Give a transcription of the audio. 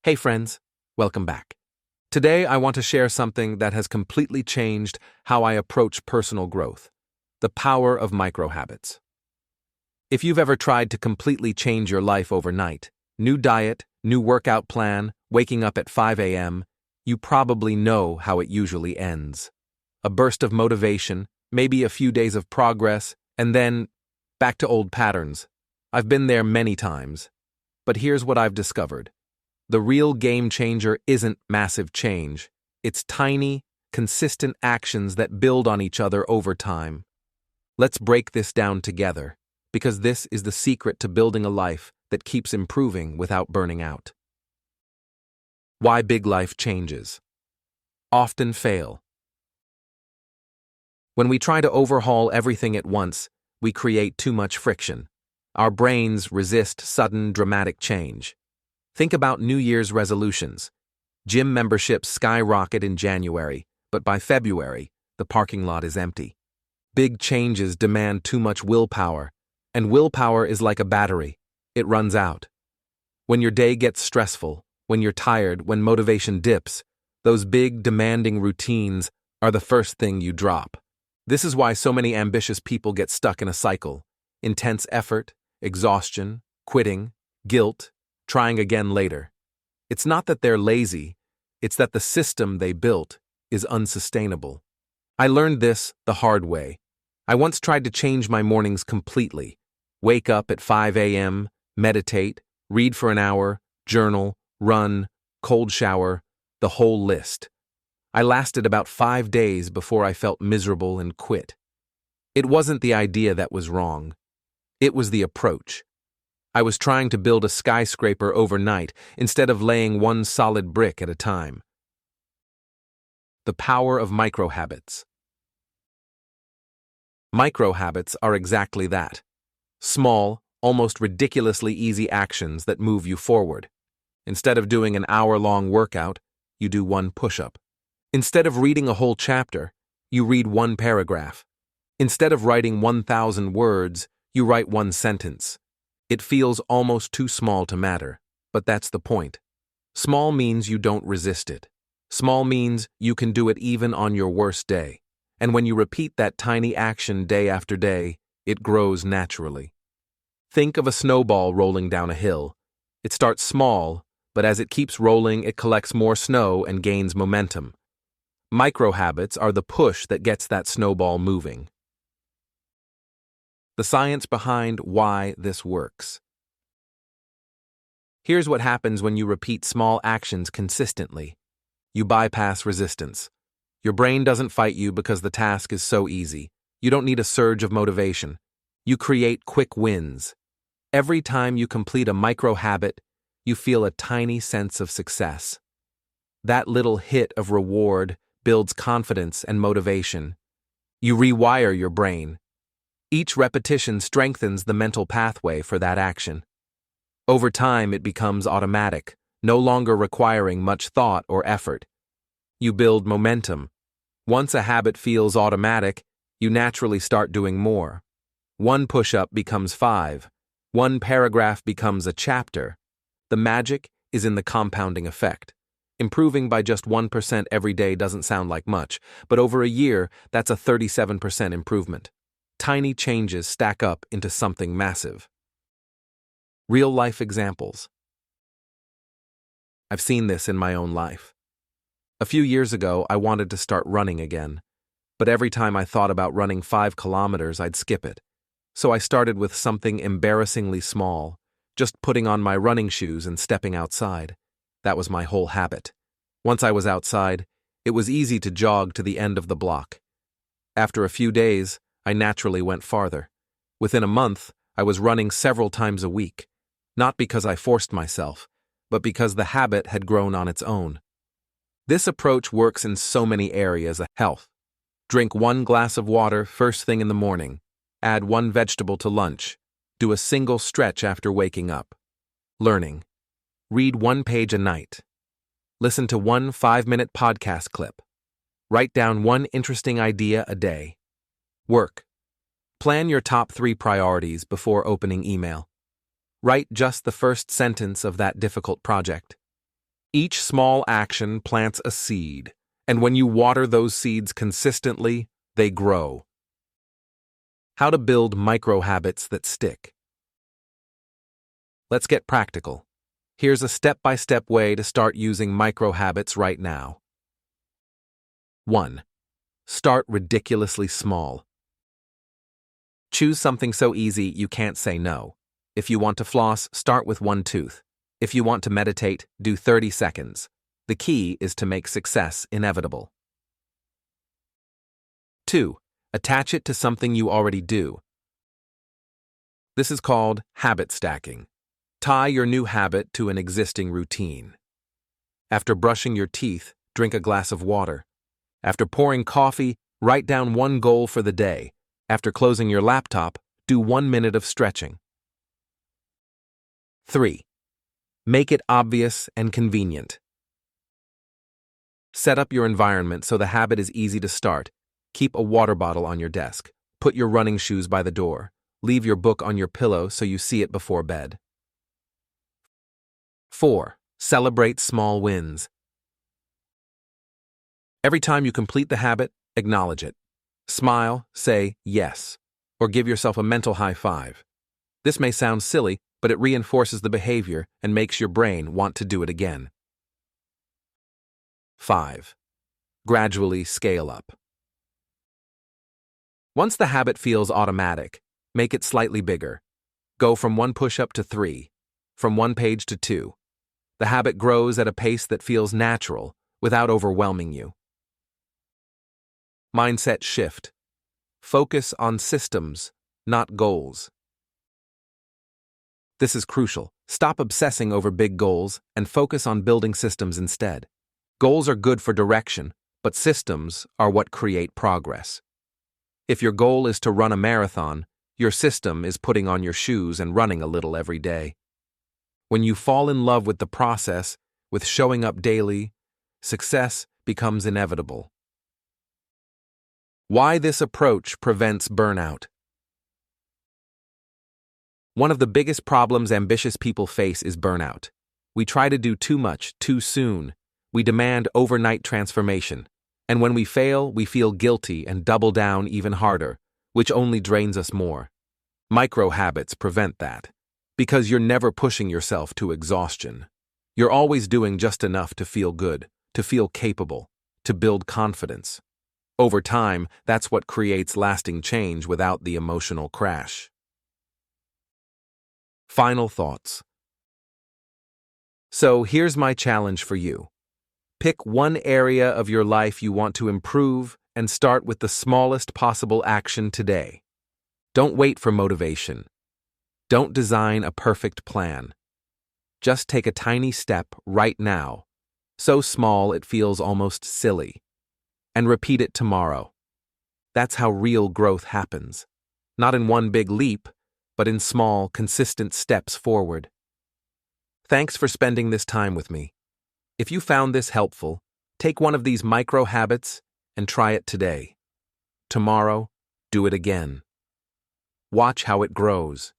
Hey friends, welcome back. Today I want to share something that has completely changed how I approach personal growth: the power of microhabits. If you've ever tried to completely change your life overnight, new diet, new workout plan, waking up at 5 a.m., you probably know how it usually ends. A burst of motivation, maybe a few days of progress, and then back to old patterns. I've been there many times. But here's what I've discovered. The real game changer isn't massive change. It's tiny, consistent actions that build on each other over time. Let's break this down together, because this is the secret to building a life that keeps improving without burning out. Why big life changes often fail. When we try to overhaul everything at once, we create too much friction. Our brains resist sudden, dramatic change. Think about New Year's resolutions. Gym memberships skyrocket in January, but by February, the parking lot is empty. Big changes demand too much willpower, and willpower is like a battery. It runs out. When your day gets stressful, when you're tired, when motivation dips, those big, demanding routines are the first thing you drop. This is why so many ambitious people get stuck in a cycle: intense effort, exhaustion, quitting, guilt, trying again later. It's not that they're lazy, it's that the system they built is unsustainable. I learned this the hard way. I once tried to change my mornings completely. Wake up at 5 a.m., meditate, read for an hour, journal, run, cold shower, the whole list. I lasted about 5 days before I felt miserable and quit. It wasn't the idea that was wrong. It was the approach. I was trying to build a skyscraper overnight instead of laying one solid brick at a time. The power of microhabits. Microhabits are exactly that. Small, almost ridiculously easy actions that move you forward. Instead of doing an hour-long workout, you do one push-up. Instead of reading a whole chapter, you read one paragraph. Instead of writing 1,000 words, you write one sentence. It feels almost too small to matter, but that's the point. Small means you don't resist it. Small means you can do it even on your worst day. And when you repeat that tiny action day after day, it grows naturally. Think of a snowball rolling down a hill. It starts small, but as it keeps rolling, it collects more snow and gains momentum. Microhabits are the push that gets that snowball moving. The science behind why this works. Here's what happens when you repeat small actions consistently. You bypass resistance. Your brain doesn't fight you because the task is so easy. You don't need a surge of motivation. You create quick wins. Every time you complete a microhabit, you feel a tiny sense of success. That little hit of reward builds confidence and motivation. You rewire your brain. Each repetition strengthens the mental pathway for that action. Over time, it becomes automatic, no longer requiring much thought or effort. You build momentum. Once a habit feels automatic, you naturally start doing more. One push-up becomes 5. One paragraph becomes a chapter. The magic is in the compounding effect. Improving by just 1% every day doesn't sound like much, but over a year, that's a 37% improvement. Tiny changes stack up into something massive. Real-life examples. I've seen this in my own life. A few years ago, I wanted to start running again, but every time I thought about running 5 kilometers, I'd skip it. So I started with something embarrassingly small, just putting on my running shoes and stepping outside. That was my whole habit. Once I was outside, it was easy to jog to the end of the block. After a few days, I naturally went farther. Within a month, I was running several times a week, not because I forced myself, but because the habit had grown on its own. This approach works in so many areas of health. Drink 1 glass of water first thing in the morning. Add 1 vegetable to lunch. Do a single stretch after waking up. Learning. Read 1 page a night. Listen to 1 5-minute podcast clip. Write down 1 interesting idea a day. Work. Plan your top 3 priorities before opening email. Write just the first sentence of that difficult project. Each small action plants a seed, and when you water those seeds consistently, they grow. How to build microhabits that stick. Let's get practical. Here's a step-by-step way to start using microhabits right now. 1. Start ridiculously small. Choose something so easy you can't say no. If you want to floss, start with 1 tooth. If you want to meditate, do 30 seconds. The key is to make success inevitable. 2. Attach it to something you already do. This is called habit stacking. Tie your new habit to an existing routine. After brushing your teeth, drink a glass of water. After pouring coffee, write down one goal for the day. After closing your laptop, do 1 minute of stretching. 3. Make it obvious and convenient. Set up your environment so the habit is easy to start. Keep a water bottle on your desk. Put your running shoes by the door. Leave your book on your pillow so you see it before bed. 4. Celebrate small wins. Every time you complete the habit, acknowledge it. Smile, say yes, or give yourself a mental high five. This may sound silly, but it reinforces the behavior and makes your brain want to do it again. 5. Gradually scale up. Once the habit feels automatic, make it slightly bigger. Go from 1 push-up to 3, from 1 page to 2. The habit grows at a pace that feels natural, without overwhelming you. Mindset shift. Focus on systems, not goals. This is crucial. Stop obsessing over big goals and focus on building systems instead. Goals are good for direction, but systems are what create progress. If your goal is to run a marathon, your system is putting on your shoes and running a little every day. When you fall in love with the process, with showing up daily, success becomes inevitable. Why this approach prevents burnout. One of the biggest problems ambitious people face is burnout. We try to do too much, too soon. We demand overnight transformation. And when we fail, we feel guilty and double down even harder, which only drains us more. Microhabits prevent that. Because you're never pushing yourself to exhaustion. You're always doing just enough to feel good, to feel capable, to build confidence. Over time, that's what creates lasting change without the emotional crash. Final thoughts. So here's my challenge for you. Pick one area of your life you want to improve and start with the smallest possible action today. Don't wait for motivation. Don't design a perfect plan. Just take a tiny step right now, so small it feels almost silly, and repeat it tomorrow. That's how real growth happens. Not in one big leap, but in small, consistent steps forward. Thanks for spending this time with me. If you found this helpful, take one of these micro habits and try it today. Tomorrow, do it again. Watch how it grows.